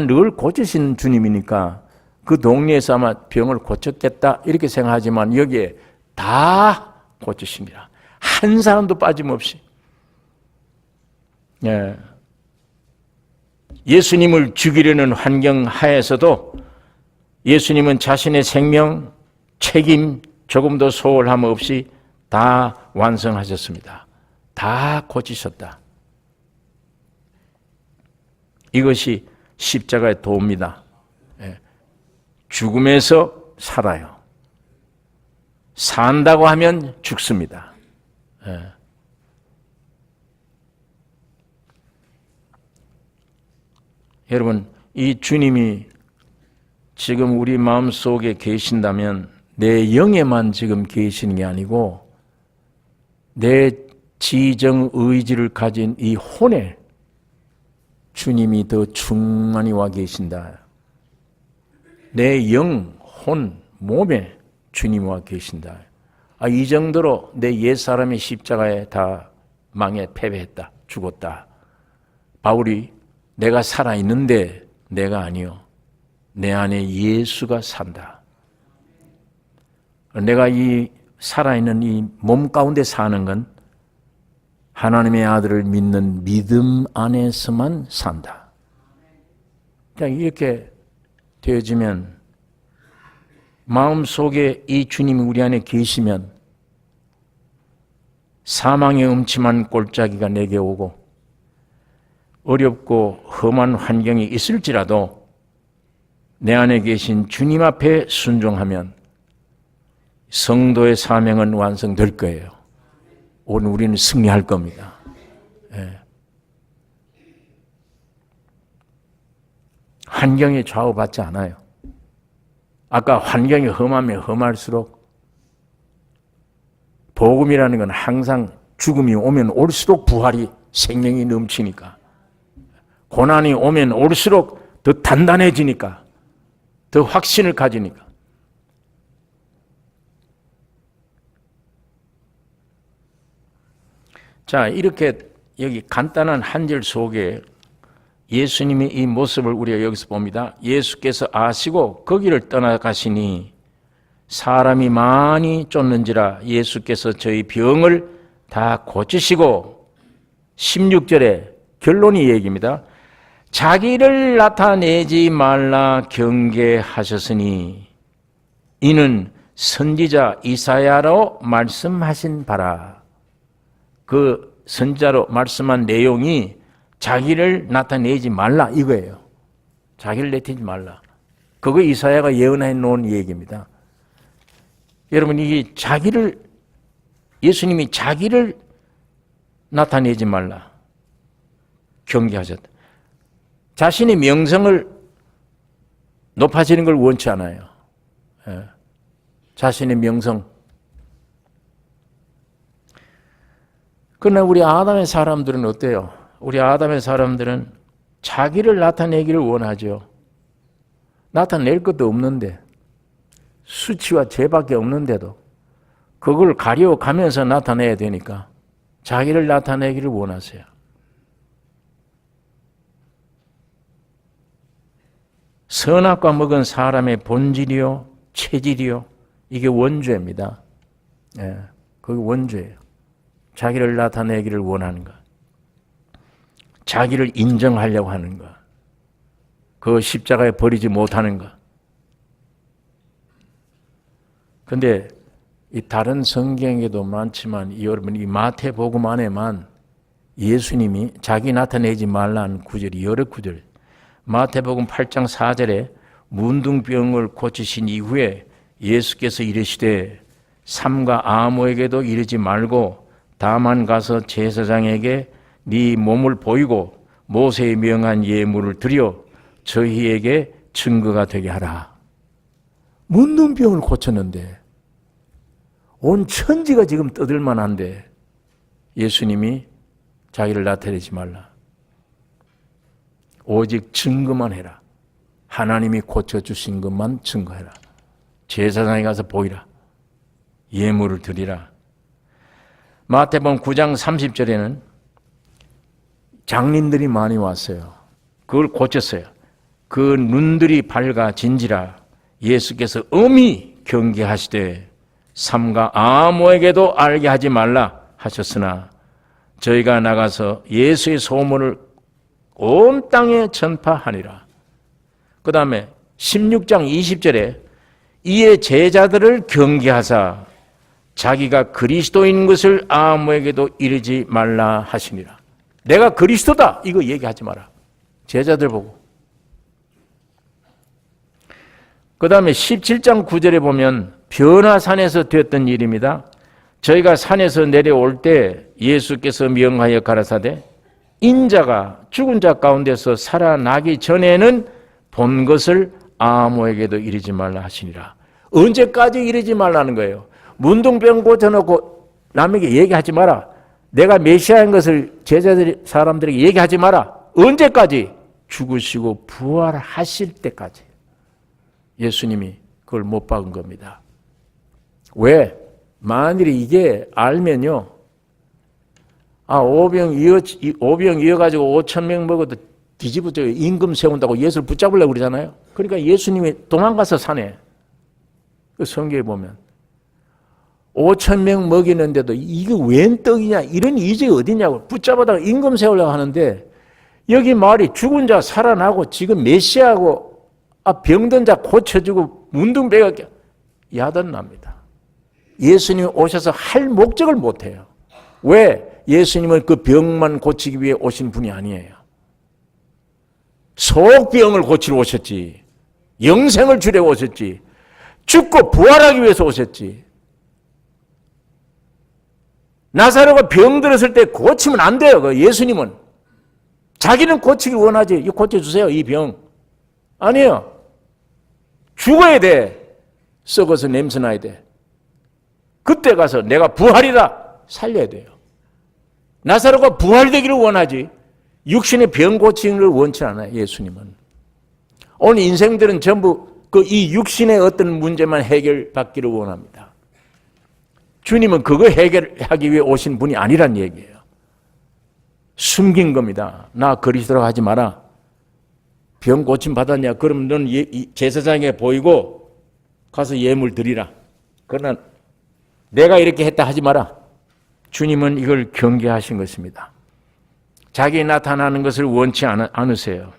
늘 고치신 주님이니까 그 동네에서 아마 병을 고쳤겠다 이렇게 생각하지만 여기에 다 고치십니다. 한 사람도 빠짐없이. 예. 예수님을 죽이려는 환경 하에서도 예수님은 자신의 생명, 책임 조금도 소홀함 없이 다 완성하셨습니다. 다 고치셨다. 이것이 십자가의 도입니다. 죽음에서 살아요. 산다고 하면 죽습니다. 여러분, 이 주님이 지금 우리 마음속에 계신다면 내 영에만 지금 계시는 게 아니고 내 지정 의지를 가진 이 혼에 주님이 더 충만히 와 계신다. 내 영, 혼, 몸에 주님이 와 계신다. 이 정도로 내 옛사람이 십자가에 다 망해 패배했다. 죽었다. 바울이 내가 살아있는데 내가 아니요. 내 안에 예수가 산다. 내가 이 살아있는 이 몸 가운데 사는 건 하나님의 아들을 믿는 믿음 안에서만 산다. 그냥 이렇게 되어지면 마음속에 이 주님이 우리 안에 계시면 사망의 음침한 골짜기가 내게 오고 어렵고 험한 환경이 있을지라도 내 안에 계신 주님 앞에 순종하면 성도의 사명은 완성될 거예요. 오늘 우리는 승리할 겁니다. 예. 환경에 좌우받지 않아요. 아까 환경이 험하면 험할수록 복음이라는 건 항상 죽음이 오면 올수록 부활이 생명이 넘치니까 고난이 오면 올수록 더 단단해지니까, 더 확신을 가지니까. 자, 이렇게 여기 간단한 한 절 속에 예수님의 이 모습을 우리가 여기서 봅니다. 예수께서 아시고 거기를 떠나가시니 사람이 많이 쫓는지라 예수께서 저희 병을 다 고치시고 16절에 결론이 얘기입니다. 자기를 나타내지 말라 경계하셨으니 이는 선지자 이사야로 말씀하신 바라. 그 선지자로 말씀한 내용이 자기를 나타내지 말라 이거예요. 자기를 나타내지 말라. 그거 이사야가 예언해 놓은 얘기입니다. 여러분, 이게 예수님이 자기를 나타내지 말라 경계하셨다. 자신의 명성을 높아지는 걸 원치 않아요. 예. 자신의 명성. 그러나 우리 아담의 사람들은 어때요? 우리 아담의 사람들은 자기를 나타내기를 원하죠. 나타낼 것도 없는데, 수치와 죄밖에 없는데도 그걸 가려가면서 나타내야 되니까 자기를 나타내기를 원하세요. 선악과 먹은 사람의 본질이요, 체질이요, 이게 원죄입니다. 예, 그게 원죄예요. 자기를 나타내기를 원하는 것, 자기를 인정하려고 하는 것, 그 십자가에 버리지 못하는 것. 근데 이 다른 성경에도 많지만 여러분 이 마태복음 안에만 예수님이 자기 나타내지 말라는 구절이 여러 구절. 마태복음 8장 4절에 문둥병을 고치신 이후에 예수께서 이르시되 삼가 아무에게도 이르지 말고 다만 가서 제사장에게 네 몸을 보이고 모세의 명한 예물을 드려 저희에게 증거가 되게 하라. 문둥병을 고쳤는데 온 천지가 지금 떠들만한데 예수님이 자기를 나타내지 말라. 오직 증거만 해라. 하나님이 고쳐주신 것만 증거해라. 제사장에 가서 보이라. 예물을 드리라. 마태복음 9장 30절에는 장님들이 많이 왔어요. 그걸 고쳤어요. 그 눈들이 밝아진지라 예수께서 엄히 경계하시되 삼가 아무에게도 알게 하지 말라 하셨으나 저희가 나가서 예수의 소문을 온 땅에 전파하니라. 그 다음에 16장 20절에 이에 제자들을 경계하사 자기가 그리스도인 것을 아무에게도 이르지 말라 하시니라. 내가 그리스도다 이거 얘기하지 마라. 제자들 보고. 그 다음에 17장 9절에 보면 변화산에서 되었던 일입니다. 저희가 산에서 내려올 때 예수께서 명하여 가라사대 인자가 죽은 자 가운데서 살아나기 전에는 본 것을 아무에게도 이르지 말라 하시니라. 언제까지 이르지 말라는 거예요? 문둥병 고쳐놓고 남에게 얘기하지 마라. 내가 메시아인 것을 제자들 사람들에게 얘기하지 마라. 언제까지? 죽으시고 부활하실 때까지. 예수님이 그걸 못 박은 겁니다. 왜? 만일에 이게 알면요. 오병 이어가지고 5,000명 먹어도 뒤집어져 임금 세운다고 예수를 붙잡으려고 그러잖아요. 그러니까 예수님이 도망가서 사네. 그 성경에 보면 5,000명 먹이는데도 이게 웬 떡이냐 이런 이적이 어디냐고 붙잡아다가 임금 세우려고 하는데 여기 말이 죽은 자 살아나고 지금 메시아고 병든 자 고쳐주고 문둥병 야단납니다. 예수님이 오셔서 할 목적을 못해요. 왜? 예수님은 그 병만 고치기 위해 오신 분이 아니에요. 속병을 고치러 오셨지. 영생을 주려고 오셨지. 죽고 부활하기 위해서 오셨지. 나사로가 병들었을 때 고치면 안 돼요. 예수님은. 자기는 고치길 원하지. 이거 고쳐주세요. 이 병. 아니에요. 죽어야 돼. 썩어서 냄새나야 돼. 그때 가서 내가 부활이다. 살려야 돼요. 나사로가 부활되기를 원하지. 육신의 병 고치는 걸 원치 않아요, 예수님은. 오늘 인생들은 전부 이 육신의 어떤 문제만 해결받기를 원합니다. 주님은 그거 해결하기 위해 오신 분이 아니란 얘기예요. 숨긴 겁니다. 나 그리스도라고 하지 마라. 병 고침 받았냐? 그럼 넌 제사장에 보이고 가서 예물 드리라. 그러나 내가 이렇게 했다 하지 마라. 주님은 이걸 경계하신 것입니다. 자기 나타나는 것을 원치 않으세요.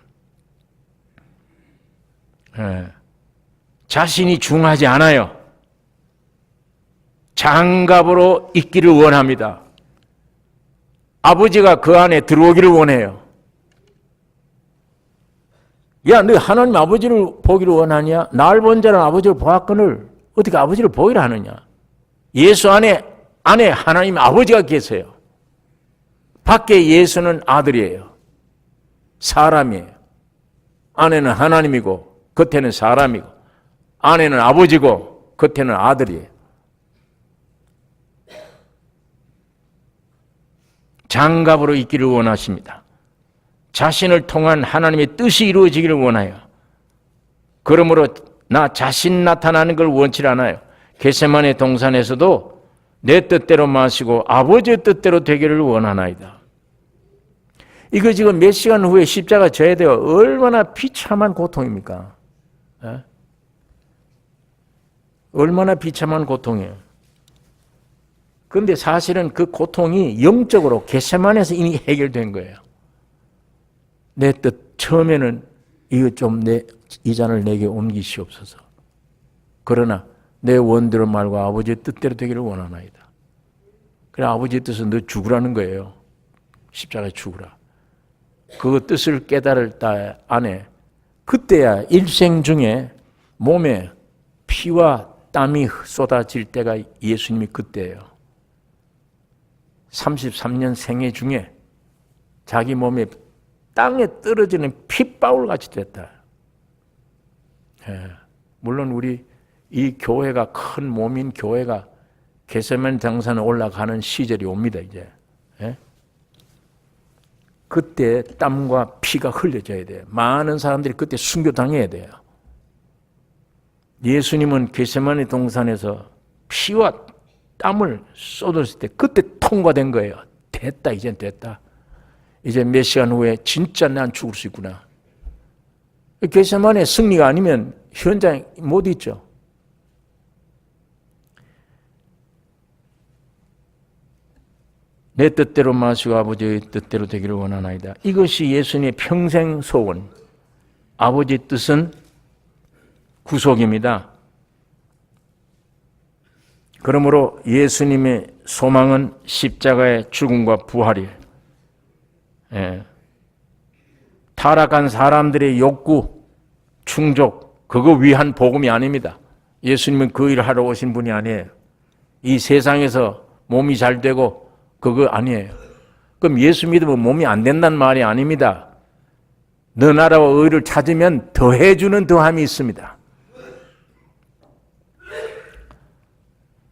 자신이 중하지 않아요. 장갑으로 있기를 원합니다. 아버지가 그 안에 들어오기를 원해요. 야, 너 하나님 아버지를 보기를 원하냐? 날 본 자는 아버지를 보았거늘 어떻게 아버지를 보기를 하느냐? 예수 안에 하나님 아버지가 계세요. 밖에 예수는 아들이에요. 사람이에요. 안에는 하나님이고 겉에는 사람이고 안에는 아버지고 겉에는 아들이에요. 장갑으로 있기를 원하십니다. 자신을 통한 하나님의 뜻이 이루어지기를 원해요. 그러므로 나 자신 나타나는 걸 원치 않아요. 겟세마네 동산에서도 내 뜻대로 마시고 아버지의 뜻대로 되기를 원하나이다. 이거 지금 몇 시간 후에 십자가 져야 돼요. 얼마나 비참한 고통입니까? 에? 얼마나 비참한 고통이에요. 그런데 사실은 그 고통이 영적으로 겟세마네에서 이미 해결된 거예요. 내 뜻, 처음에는 이거 좀 이 잔을 내게 옮기시옵소서. 그러나 내 원대로 말고 아버지의 뜻대로 되기를 원하나이다. 그래, 아버지의 뜻은 너 죽으라는 거예요. 십자가에 죽으라. 그 뜻을 깨달을 때 안에 그때야 일생 중에 몸에 피와 땀이 쏟아질 때가 예수님이 그때예요. 33년 생애 중에 자기 몸에 땅에 떨어지는 핏방울같이 됐다. 물론 우리 이 교회가 큰 몸인 교회가 겟세마네 동산에 올라가는 시절이 옵니다. 이제 그때 땀과 피가 흘려져야 돼요. 많은 사람들이 그때 순교당해야 돼요. 예수님은 겟세마네 동산에서 피와 땀을 쏟았을 때 그때 통과된 거예요. 됐다, 이젠 됐다. 이제 몇 시간 후에 진짜 난 죽을 수 있구나. 겟세마네 승리가 아니면 현장에 못 있죠. 내 뜻대로 마시고 아버지의 뜻대로 되기를 원하나이다. 이것이 예수님의 평생 소원. 아버지의 뜻은 구속입니다. 그러므로 예수님의 소망은 십자가의 죽음과 부활이에요. 타락한 사람들의 욕구, 충족, 그거 위한 복음이 아닙니다. 예수님은 그 일을 하러 오신 분이 아니에요. 이 세상에서 몸이 잘 되고 그거 아니에요. 그럼 예수 믿으면 몸이 안 된다는 말이 아닙니다. 너 나라와 의를 찾으면 더해주는 더함이 있습니다.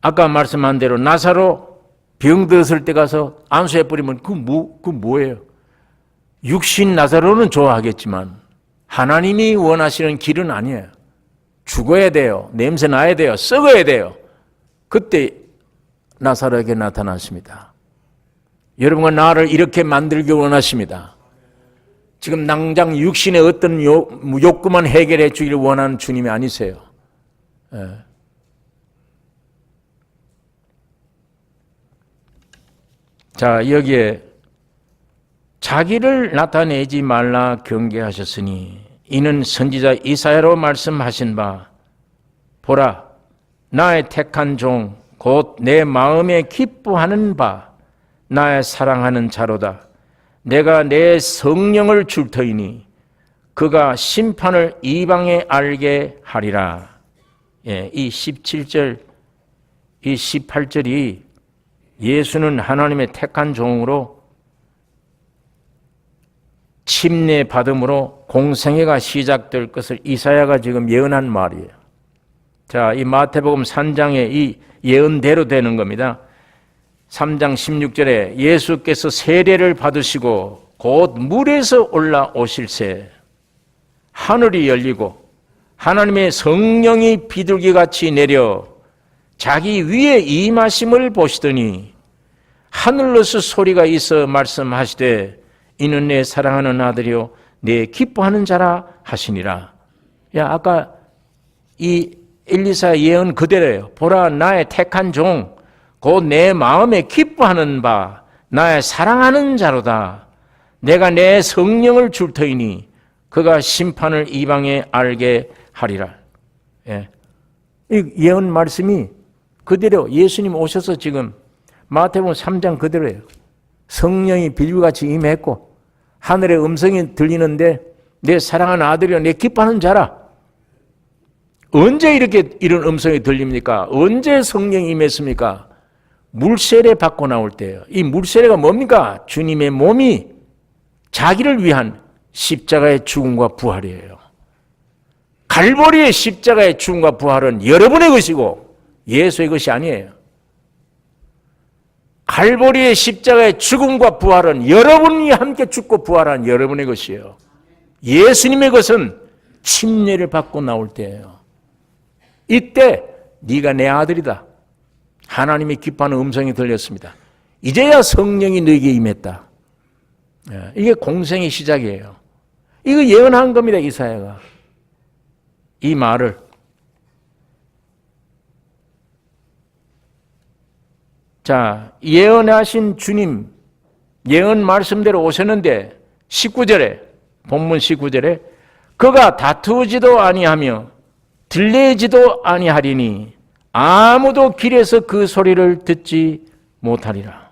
아까 말씀한 대로 나사로 병들었을 때 가서 안수해 뿌리면 그 뭐예요? 육신 나사로는 좋아하겠지만 하나님이 원하시는 길은 아니에요. 죽어야 돼요. 냄새 나야 돼요. 썩어야 돼요. 그때 나사로에게 나타났습니다. 여러분과 나를 이렇게 만들기 원하십니다. 지금 당장 육신의 어떤 욕구만 해결해 주기를 원하는 주님이 아니세요. 자, 여기에 자기를 나타내지 말라 경계하셨으니 이는 선지자 이사야로 말씀하신 바 보라 나의 택한 종 곧 내 마음에 기뻐하는 바 나의 사랑하는 자로다. 내가 내 성령을 줄 터이니 그가 심판을 이방에 알게 하리라. 이 17절, 이 18절이 예수는 하나님의 택한 종으로 침례 받음으로 공생애가 시작될 것을 이사야가 지금 예언한 말이에요. 자, 이 마태복음 3장의 이 예언대로 되는 겁니다. 3장 16절에 예수께서 세례를 받으시고 곧 물에서 올라오실새 하늘이 열리고 하나님의 성령이 비둘기같이 내려 자기 위에 임하심을 보시더니 하늘로서 소리가 있어 말씀하시되 이는 내 사랑하는 아들이요 내 기뻐하는 자라 하시니라. 야, 아까 이 엘리사 예언 그대로예요. 보라 나의 택한 종 곧 내 마음에 기뻐하는 바 나의 사랑하는 자로다. 내가 내 성령을 줄 터이니 그가 심판을 이방에 알게 하리라. 예. 이 예언 말씀이 그대로 예수님 오셔서 지금 마태복음 3장 그대로예요. 성령이 비둘기같이 임했고 하늘의 음성이 들리는데 내 사랑하는 아들이여 내 기뻐하는 자라. 언제 이렇게 이런 음성이 들립니까? 언제 성령이 임했습니까? 물세례 받고 나올 때예요. 이 물세례가 뭡니까? 주님의 몸이 자기를 위한 십자가의 죽음과 부활이에요. 갈보리의 십자가의 죽음과 부활은 여러분의 것이고 예수의 것이 아니에요. 갈보리의 십자가의 죽음과 부활은 여러분이 함께 죽고 부활한 여러분의 것이에요. 예수님의 것은 침례를 받고 나올 때예요. 이때 네가 내 아들이다. 하나님이 기뻐하는 음성이 들렸습니다. 이제야 성령이 너에게 임했다. 이게 공생의 시작이에요. 이거 예언한 겁니다. 이사야가. 이 말을 자, 예언하신 주님 예언 말씀대로 오셨는데 19절에 본문 19절에 그가 다투지도 아니하며 들리지도 아니하리니 아무도 길에서 그 소리를 듣지 못하리라.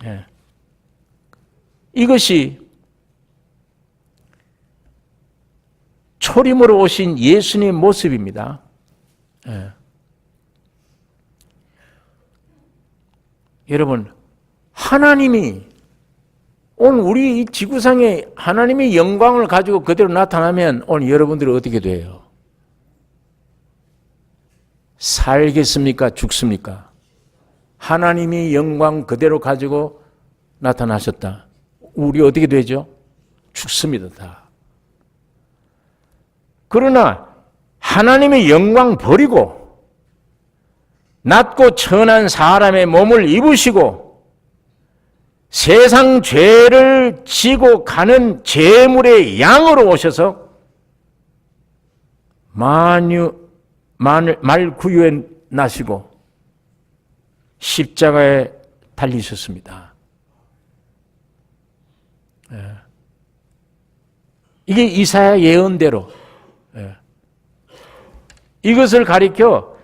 예. 이것이 초림으로 오신 예수님의 모습입니다. 예. 여러분, 하나님이 오늘 우리 이 지구상에 하나님의 영광을 가지고 그대로 나타나면 오늘 여러분들이 어떻게 돼요? 살겠습니까? 죽습니까? 하나님이 영광 그대로 가지고 나타나셨다. 우리 어떻게 되죠? 죽습니다. 다. 그러나 하나님의 영광 버리고 낮고 천한 사람의 몸을 입으시고 세상 죄를 지고 가는 제물의 양으로 오셔서 말구유에 나시고 십자가에 달리셨습니다. 이게 이사야 예언대로 이것을 가리켜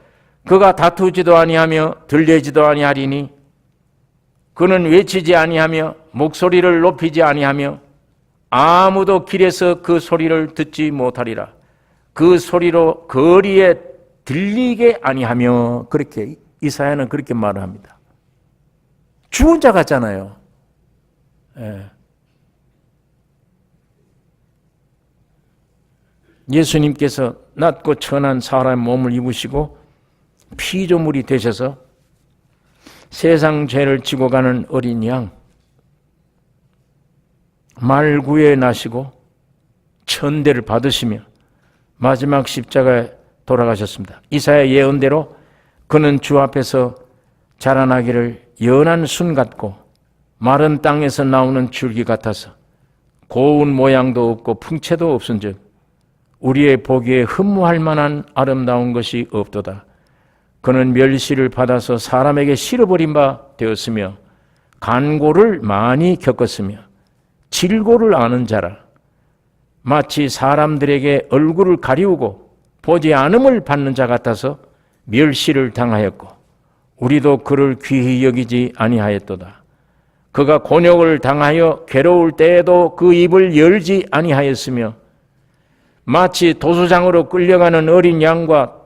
그가 다투지도 아니하며 들리지도 아니하리니 그는 외치지 아니하며 목소리를 높이지 아니하며 아무도 길에서 그 소리를 듣지 못하리라. 그 소리로 거리에 들리게 아니하며 그렇게 이사야는 그렇게 말을 합니다. 죽은 자 같잖아요. 예수님께서 낮고 천한 사람의 몸을 입으시고 피조물이 되셔서 세상 죄를 지고 가는 어린 양 말구에 나시고 천대를 받으시며 마지막 십자가에 돌아가셨습니다. 이사야 예언대로 그는 주 앞에서 자라나기를 연한 순 같고 마른 땅에서 나오는 줄기 같아서 고운 모양도 없고 풍채도 없은즉 우리의 보기에 흠모할 만한 아름다운 것이 없도다. 그는 멸시를 받아서 사람에게 실어버린 바 되었으며 간고를 많이 겪었으며 질고를 아는 자라. 마치 사람들에게 얼굴을 가리우고 보지 않음을 받는 자 같아서 멸시를 당하였고 우리도 그를 귀히 여기지 아니하였도다. 그가 곤욕을 당하여 괴로울 때에도 그 입을 열지 아니하였으며 마치 도수장으로 끌려가는 어린 양과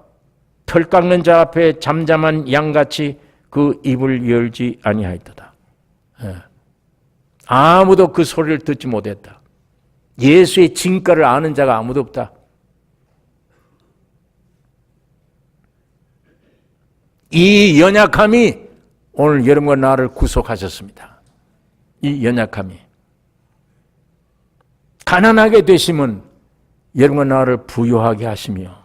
털 깎는 자 앞에 잠잠한 양같이 그 입을 열지 아니하였도다. 아무도 그 소리를 듣지 못했다. 예수의 진가를 아는 자가 아무도 없다. 이 연약함이 오늘 여러분과 나를 구속하셨습니다. 이 연약함이. 가난하게 되시면 여러분과 나를 부유하게 하시며.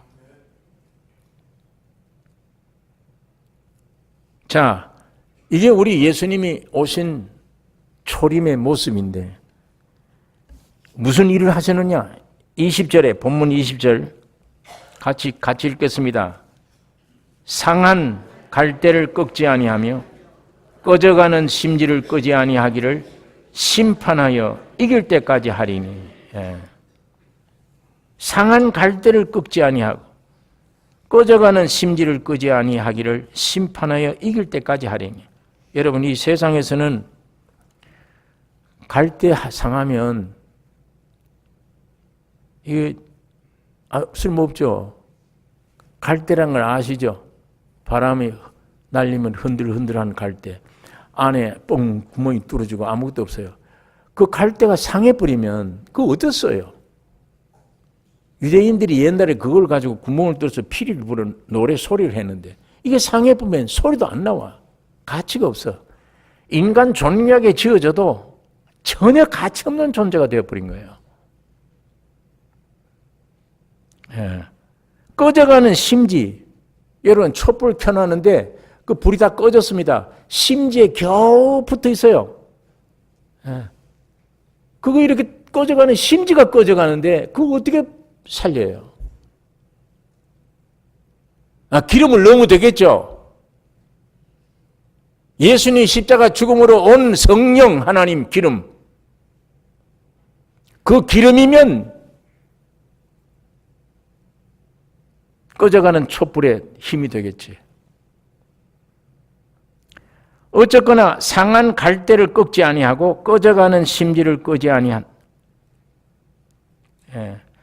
자, 이게 우리 예수님이 오신 초림의 모습인데 무슨 일을 하셨느냐? 20절에 본문 20절 같이 읽겠습니다. 상한 갈대를 꺾지 아니하며 꺼져가는 심지를 끄지 아니하기를 심판하여 이길 때까지 하리니. 예. 상한 갈대를 꺾지 아니하고 꺼져가는 심지를 끄지 아니하기를 심판하여 이길 때까지 하리니. 여러분, 이 세상에서는 갈대 상하면 이게 쓸모없죠. 갈대란 걸 아시죠? 바람이 날리면 흔들흔들한 갈대. 안에 뻥 구멍이 뚫어지고 아무것도 없어요. 그 갈대가 상해버리면 그거 어땠어요? 유대인들이 옛날에 그걸 가지고 구멍을 뚫어서 피리를 부는 노래 소리를 했는데 이게 상해보면 소리도 안 나와. 가치가 없어. 인간 존귀하게 지어져도 전혀 가치 없는 존재가 되어버린 거예요. 예. 꺼져가는 심지. 여러분, 촛불 켜놨는데 그 불이 다 꺼졌습니다. 심지에 겨우 붙어 있어요. 예. 그거 이렇게 꺼져가는 심지가 꺼져가는데 그거 어떻게 살려요? 기름을 넣으면 되겠죠. 예수님 십자가 죽음으로 온 성령 하나님 기름. 그 기름이면 꺼져가는 촛불에 힘이 되겠지. 어쨌거나 상한 갈대를 꺾지 아니하고 꺼져가는 심지를 끄지 아니한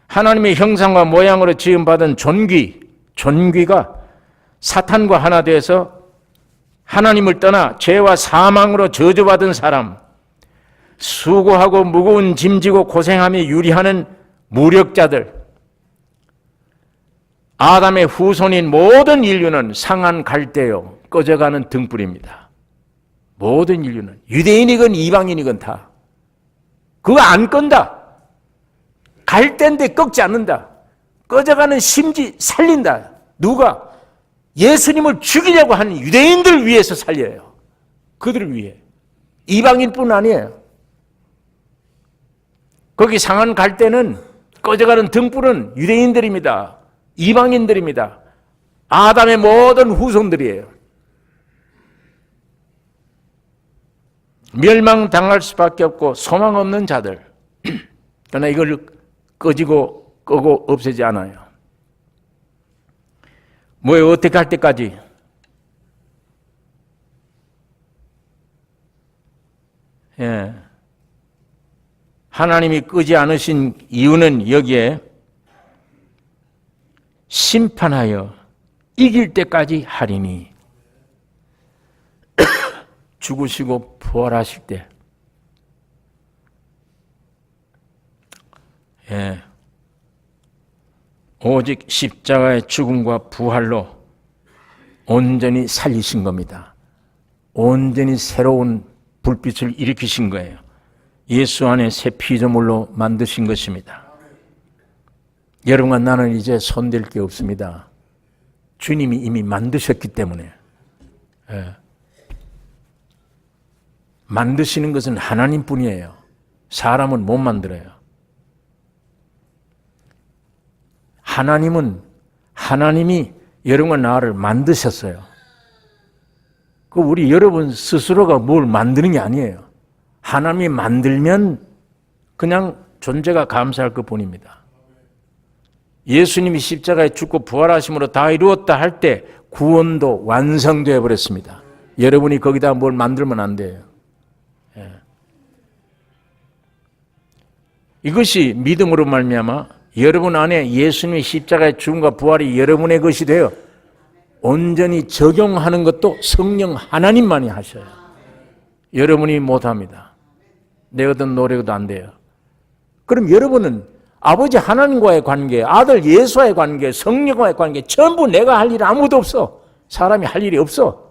하나님의 형상과 모양으로 지음받은 존귀가 사탄과 하나 되어서 하나님을 떠나 죄와 사망으로 저주받은 사람, 수고하고 무거운 짐지고 고생하며 유리하는 무력자들, 아담의 후손인 모든 인류는 상한 갈대요 꺼져가는 등불입니다. 모든 인류는 유대인이건 이방인이건 다 그거 안 끈다. 갈대인데 꺾지 않는다. 꺼져가는 심지 살린다. 누가? 예수님을 죽이려고 하는 유대인들 위해서 살려요. 그들을 위해. 이방인뿐 아니에요. 거기 상한 갈대는 꺼져가는 등불은 유대인들입니다. 이방인들입니다. 아담의 모든 후손들이에요. 멸망당할 수밖에 없고 소망 없는 자들. 그러나 이걸 끄고 없애지 않아요. 뭐예요? 어떻게 할 때까지? 예. 하나님이 끄지 않으신 이유는 여기에 심판하여 이길 때까지 하리니. 죽으시고 부활하실 때, 예, 오직 십자가의 죽음과 부활로 온전히 살리신 겁니다. 온전히 새로운 불빛을 일으키신 거예요. 예수 안에 새 피조물로 만드신 것입니다. 여러분과 나는 이제 손댈 게 없습니다. 주님이 이미 만드셨기 때문에. 예. 만드시는 것은 하나님뿐이에요. 사람은 못 만들어요. 하나님이 여러분과 나를 만드셨어요. 그 우리 여러분 스스로가 뭘 만드는 게 아니에요. 하나님이 만들면 그냥 존재가 감사할 것뿐입니다. 예수님이 십자가에 죽고 부활하심으로 다 이루었다 할 때 구원도 완성되어 버렸습니다. 여러분이 거기다 뭘 만들면 안 돼요. 이것이 믿음으로 말미암아 여러분 안에 예수님의 십자가의 죽음과 부활이 여러분의 것이 되어 온전히 적용하는 것도 성령 하나님만이 하셔요. 여러분이 못합니다. 내 어떤 노력도 안 돼요. 그럼 여러분은 아버지 하나님과의 관계, 아들 예수와의 관계, 성령과의 관계 전부 내가 할 일 아무것도 없어. 사람이 할 일이 없어.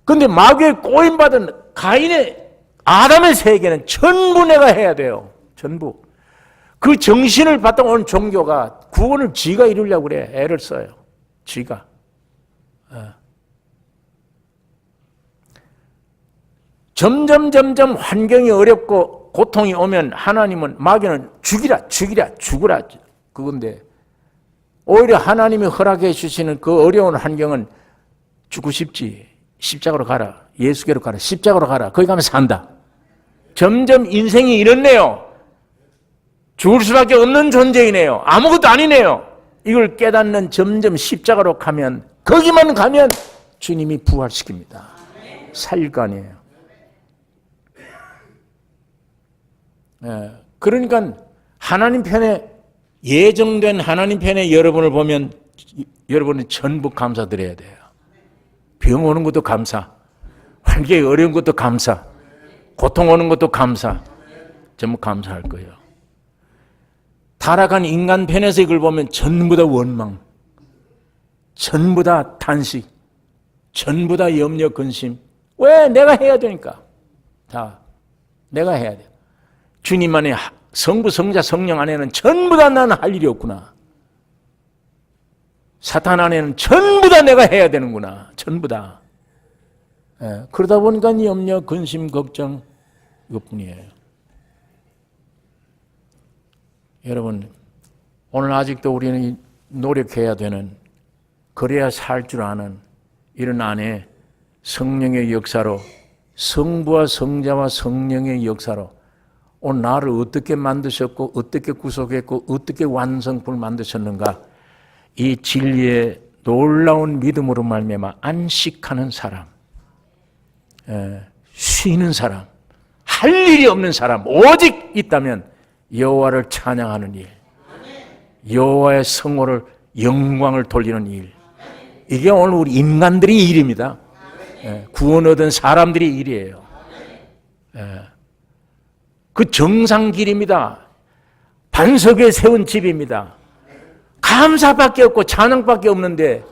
그런데 마귀에 꼬임받은 아담의 세계는 전부 내가 해야 돼요. 전부. 그 정신을 바탕 온 종교가 구원을 지가 이루려고 그래. 애를 써요. 지가. 점점 환경이 어렵고 고통이 오면 하나님은, 마귀는 죽으라 그건데, 오히려 하나님이 허락해 주시는 그 어려운 환경은 죽고 싶지. 십자가로 가라. 예수께로 가라. 십자가로 가라. 거기 가면 산다. 점점 인생이 이렇네요. 죽을 수밖에 없는 존재이네요. 아무것도 아니네요. 이걸 깨닫는 점점 십자가로 가면, 거기만 가면 주님이 부활시킵니다. 살릴 거 아니에요. 그러니까 하나님 편에, 예정된 하나님 편에 여러분을 보면 여러분은 전부 감사드려야 돼요. 병 오는 것도 감사, 환경이 어려운 것도 감사, 고통 오는 것도 감사, 전부 감사할 거예요. 타락한 인간 편에서 이걸 보면 전부 다 원망, 전부 다 탄식, 전부 다 염려, 근심. 왜? 내가 해야 되니까. 다 내가 해야 돼. 주님 안에, 성부, 성자, 성령 안에는 전부 다 나는 할 일이 없구나. 사탄 안에는 전부 다 내가 해야 되는구나. 전부 다. 그러다 보니까 염려, 근심, 걱정 이것뿐이에요. 여러분, 오늘 아직도 우리는 노력해야 되는, 그래야 살 줄 아는 이런 안에 성령의 역사로, 성부와 성자와 성령의 역사로 오늘 나를 어떻게 만드셨고, 어떻게 구속했고, 어떻게 완성품을 만드셨는가, 이 진리의 놀라운 믿음으로 말미암아 안식하는 사람, 쉬는 사람, 할 일이 없는 사람 오직 있다면 여호와를 찬양하는 일, 여호와의 성호를, 영광을 돌리는 일, 이게 오늘 우리 인간들이 일입니다. 구원 얻은 사람들이 일이에요. 그 정상길입니다. 반석에 세운 집입니다. 감사밖에 없고 찬양밖에 없는데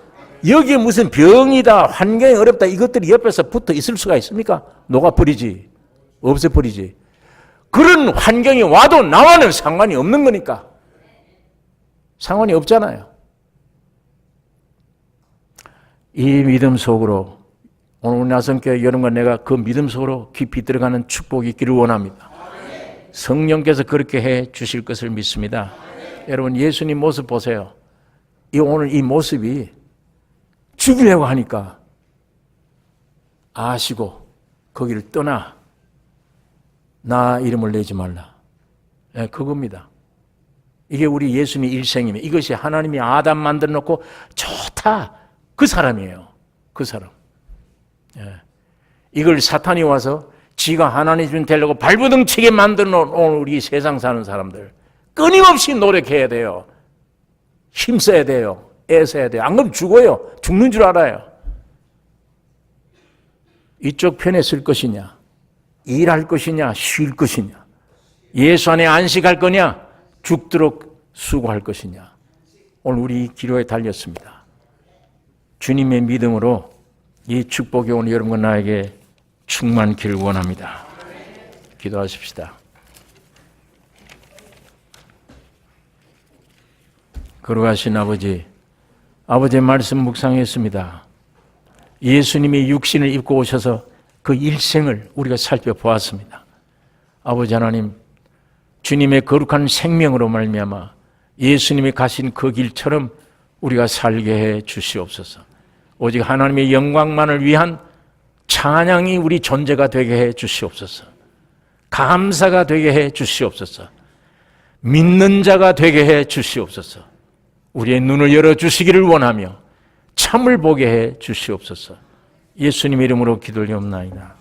여기에 무슨 병이다, 환경이 어렵다, 이것들이 옆에서 붙어 있을 수가 있습니까? 녹아버리지, 없애버리지. 그런 환경이 와도 나와는 상관이 없는 거니까. 상관이 없잖아요. 이 믿음 속으로, 오늘 나성교회 여러분과 내가 그 믿음 속으로 깊이 들어가는 축복이 있기를 원합니다. 성령께서 그렇게 해 주실 것을 믿습니다. 여러분, 예수님 모습 보세요. 오늘 이 모습이 죽이려고 하니까 아시고 거기를 떠나, 나 이름을 내지 말라. 그겁니다. 이게 우리 예수님 일생이면, 이것이 하나님이 아담 만들어 놓고 좋다, 그 사람이에요. 그 사람. 이걸 사탄이 와서 지가 하나님 되려고 발부둥치게 만들어 놓은 우리 세상 사는 사람들, 끊임없이 노력해야 돼요. 힘써야 돼요. 애써야 돼요. 안 그러면 죽어요. 죽는 줄 알아요. 이쪽 편에 쓸 것이냐, 일할 것이냐, 쉴 것이냐, 예수 안에 안식할 거냐, 죽도록 수고할 것이냐. 오늘 우리 기로에 달렸습니다. 주님의 믿음으로 이 축복이 오늘 여러분과 나에게 충만기를 원합니다. 기도하십시다. 거룩하신 아버지, 아버지의 말씀 묵상했습니다. 예수님이 육신을 입고 오셔서 그 일생을 우리가 살펴보았습니다. 아버지 하나님, 주님의 거룩한 생명으로 말미암아 예수님이 가신 그 길처럼 우리가 살게 해 주시옵소서. 오직 하나님의 영광만을 위한 찬양이 우리 존재가 되게 해 주시옵소서. 감사가 되게 해 주시옵소서. 믿는 자가 되게 해 주시옵소서. 우리의 눈을 열어주시기를 원하며 참을 보게 해 주시옵소서. 예수님 이름으로 기도를 드리옵나이다.